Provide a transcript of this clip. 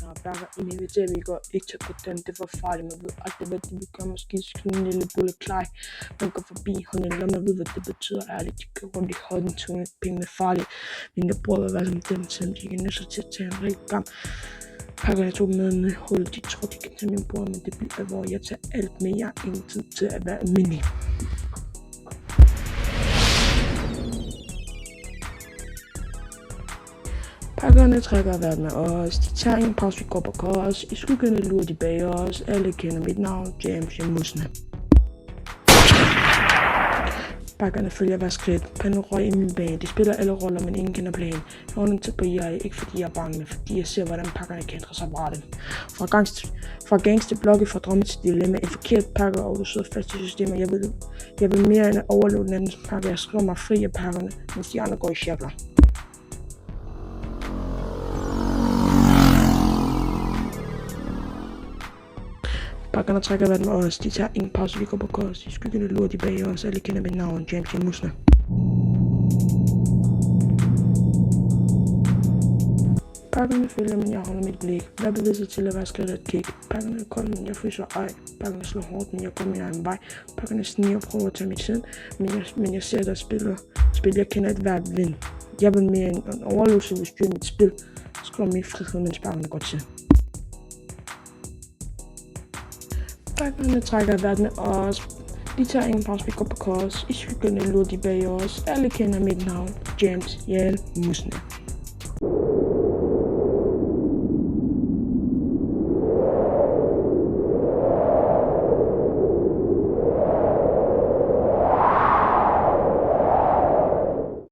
snart bakker ind i det, vi går ikke til på den, det var farligt, man ved aldrig, hvad det vil gøre, måske skyde en lille bulle klar, man går forbi hånden, lad mig vide, hvad det betyder, ærligt, de går rundt i hånden, tunge, pengene farligt, mine bror vil være som dem, selvom de ikke er nødt til at tage en rigtig gang. Pakkerne tog med ned i hullet, de tror, de kan tage min bror, men det bliver alvor, jeg tager alt med, jeg har ingen tid til at være almindelig. Pakkerne trækker været med os, de tager en pause, vi går på kors, i skyggerne lurer de bag os, alle kender mit navn, James Musne. Pakkerne følger hver skridt, panden røg i min bane, de spiller alle roller, men ingen kender planen. Jeg ordner til på jeg, ikke fordi jeg er bange, men fordi jeg ser, hvordan pakkerne kan ændre sig brætte. Fra gangs til blokke, fra drømme til dilemma, en forkert pakke, og du sidder fast i systemet. Jeg vil mere end at overleve den andens pakke, jeg skriver mig fri af pakkerne, mens de andre går i cirkler. Pakkerne trækker været med os, de tager ingen pause, vi går på kors, i skyggerne lurer de bag os, alle kender mit navn, James Musne. Pakkerne følger, men jeg holder mit blik, hvad bevæger sig til at være skridt at kigge. Pakkerne er kolde, men jeg fryser ej, pakkerne slår hårdt, men jeg går min egen vej. Pakkerne sniger og prøver at tage mit sind, men jeg ser der spil, jeg kender et hvert vind. Jeg vil mere end en overlevelse vil styre mit spil, skriver min frihed, mens pakkerne går til. Pakkerne trækker været med os, de tager ingen pause, vi går på kors, i skyggerne lurer de bag os, alle kender mit navn, James Musne.